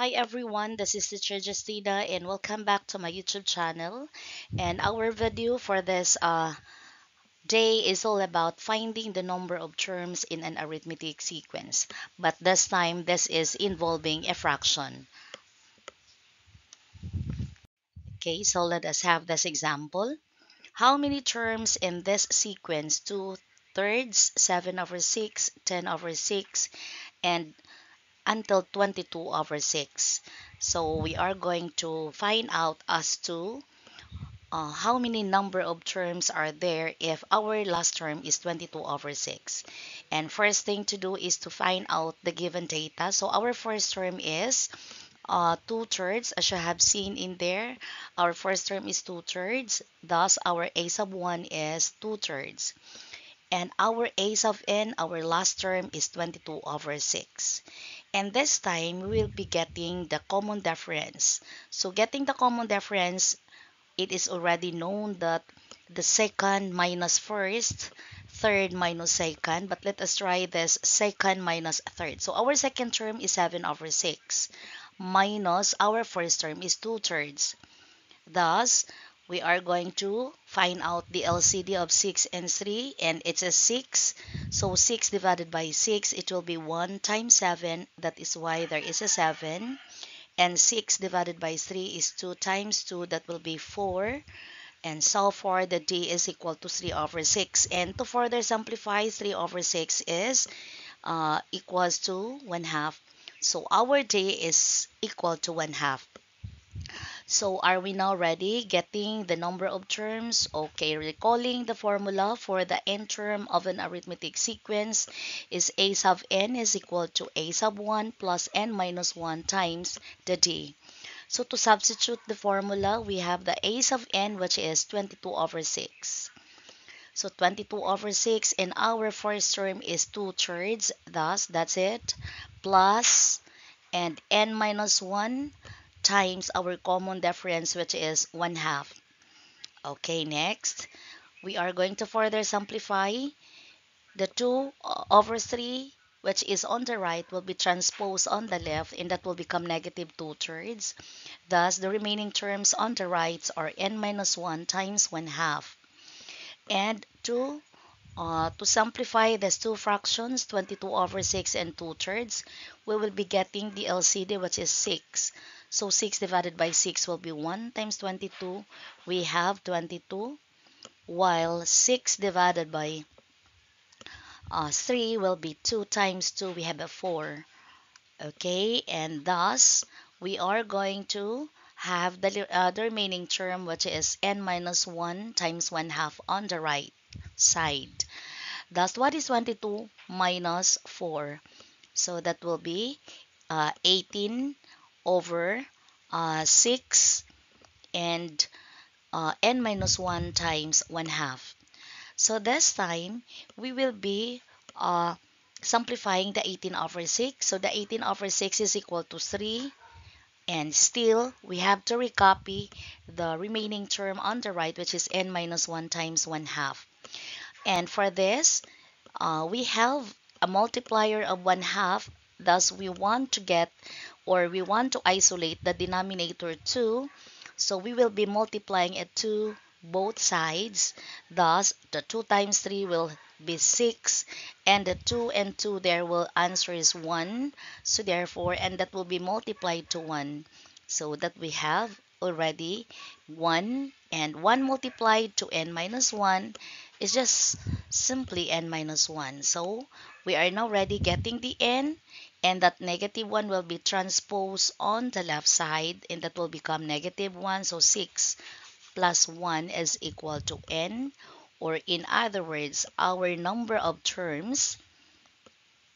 Hi everyone, this is Teacher Justina and welcome back to my YouTube channel. And our video for this day is all about finding the number of terms in an arithmetic sequence. But this time, this is involving a fraction. Okay, so let us have this example. How many terms in this sequence? 2 thirds, 7 over 6, 10 over 6, and until 22 over 6. So we are going to find out as to how many number of terms are there if our last term is 22 over 6. And first thing to do is to find out the given data. So our first term is 2 thirds, as you have seen in there. Our first term is 2 thirds. Thus, our a sub 1 is 2 thirds. And our a sub n, our last term is 22 over 6. And this time, we will be getting the common difference. So getting the common difference, it is already known that the second minus first, third minus second, but let us try this second minus third. So our second term is 7 over 6 minus our first term is 2 thirds. Thus, we are going to find out the LCD of 6 and 3, and it's a 6. So 6 divided by 6, it will be 1 times 7. That is why there is a 7. And 6 divided by 3 is 2 times 2. That will be 4. And so far, the d is equal to 3 over 6. And to further simplify, 3 over 6 is equals to 1 half. So our d is equal to 1 half. So are we now ready getting the number of terms? Okay, recalling the formula for the n term of an arithmetic sequence is a sub n is equal to a sub 1 plus n minus 1 times the d. So to substitute the formula, we have the a sub n, which is 22 over 6. So 22 over 6 and our first term is 2 thirds. Thus, that's it. Plus and n minus 1 times our common difference, which is 1 half. Okay, next, we are going to further simplify. The 2 over 3, which is on the right, will be transposed on the left, and that will become negative 2 thirds. Thus, the remaining terms on the right are n minus 1 times 1 half. And to simplify these two fractions, 22 over 6 and 2 thirds, we will be getting the LCD, which is 6. So 6 divided by 6 will be 1 times 22. We have 22, while 6 divided by 3 will be 2 times 2. We have a 4. Okay, and thus we are going to have the remaining term, which is n minus 1 times 1 half on the right side. Thus, what is 22 minus 4? So that will be 18 over 6 and n minus 1 times 1 half. So this time, we will be uh, simplifying the 18 over 6. So the 18 over 6 is equal to 3. And still, we have to recopy the remaining term on the right, which is n minus 1 times 1 half. And for this, we have a multiplier of 1 half. Thus, we want to get, or we want to isolate the denominator 2. So we will be multiplying it to both sides. Thus, the 2 times 3 will be 6. And the 2 and 2 there will answer is 1. So therefore, and that will be multiplied to 1. So that we have already 1. And 1 multiplied to n minus 1 is just simply n minus 1. So we are now ready getting the n, and that negative 1 will be transposed on the left side, and that will become negative 1. So 6 plus 1 is equal to n, or in other words, our number of terms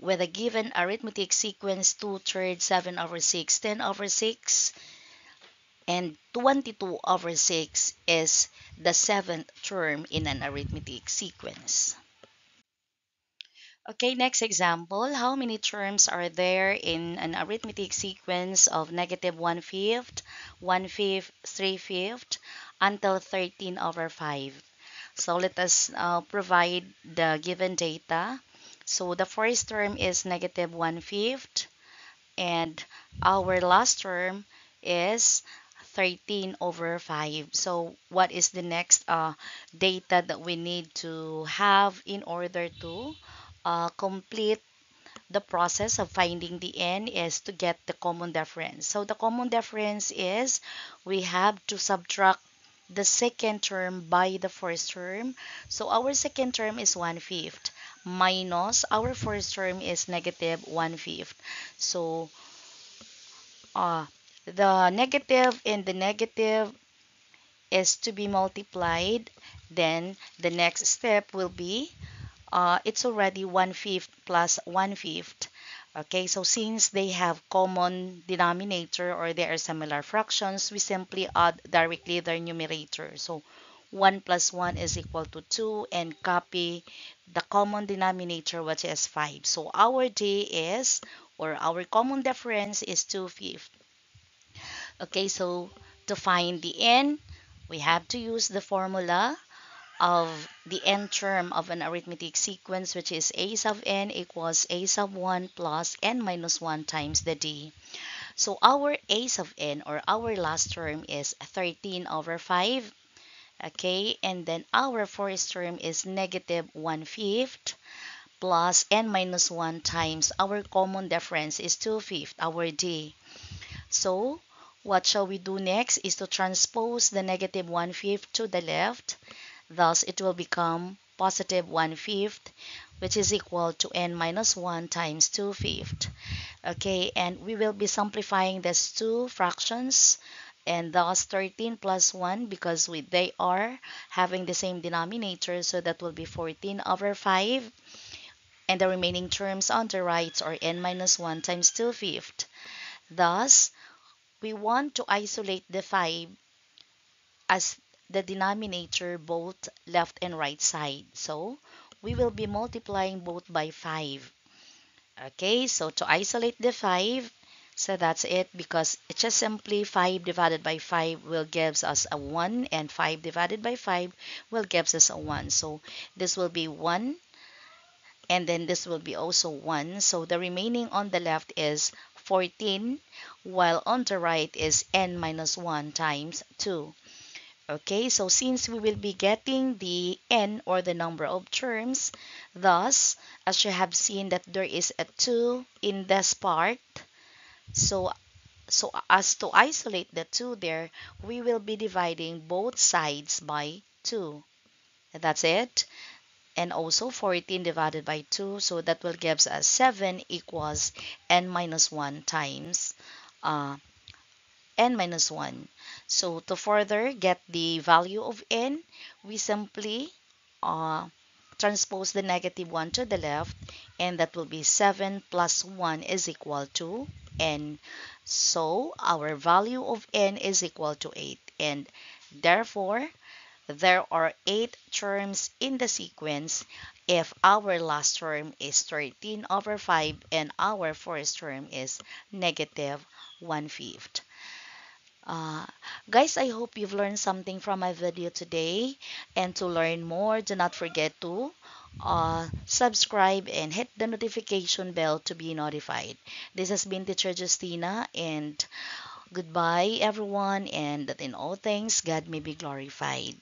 with a given arithmetic sequence 2 thirds, 7 over 6, 10 over 6, and 22 over 6 is the seventh term in an arithmetic sequence. Okay, next example. How many terms are there in an arithmetic sequence of negative 1/5, 1/5, 3/5 until 13 over 5? So let us provide the given data. So the first term is negative 1/5. and our last term is 13 over 5. So what is the next data that we need to have in order to complete the process of finding the n is to get the common difference. So the common difference is we have to subtract the second term by the first term. So our second term is 1/5 minus our first term is negative 1/5. So the negative and the negative is to be multiplied. Then the next step will be it's already 1/5 plus 1/5. Okay, so since they have common denominator or they are similar fractions, we simply add directly their numerator. So 1 plus 1 is equal to 2 and copy the common denominator, which is 5. So our d is, or our common difference is 2/5. Okay, so to find the n, we have to use the formula of the n term of an arithmetic sequence, which is a sub n equals a sub 1 plus n minus 1 times the d. So our a sub n, or our last term, is 13 over 5. Okay, and then our first term is negative 1/5 plus n minus 1 times our common difference is 2/5, our d. So what shall we do next is to transpose the negative 1/5 to the left. Thus, it will become positive 1/5, which is equal to n minus 1 times 2/5. Okay, and we will be simplifying these two fractions, and thus 13 plus 1, because they are having the same denominator, so that will be 14 over 5. And the remaining terms on the right are n minus 1 times 2/5. Thus, we want to isolate the 5 as the denominator both left and right side. So we will be multiplying both by 5. Okay, so to isolate the 5, so that's it, because it's just simply 5 divided by 5 will gives us a 1, and 5 divided by 5 will gives us a 1. So this will be 1, and then this will be also 1. So the remaining on the left is 14, while on the right is n minus 1 times 2. Okay, so since we will be getting the n, or the number of terms, thus, as you have seen that there is a 2 in this part, so as to isolate the 2 there, we will be dividing both sides by 2. That's it. And also 14 divided by 2, so that will gives us 7 equals n minus 1 times uh, n minus 1. So to further get the value of n, we simply uh, transpose the negative 1 to the left, and that will be 7 plus 1 is equal to n. So our value of n is equal to 8, and therefore there are 8 terms in the sequence if our last term is 13 over 5 and our first term is negative 1/5. Uh, Guys, I hope you've learned something from my video today. And to learn more, do not forget to subscribe and hit the notification bell to be notified. This has been Teacher Justina, and goodbye, everyone, and that in all things, God may be glorified.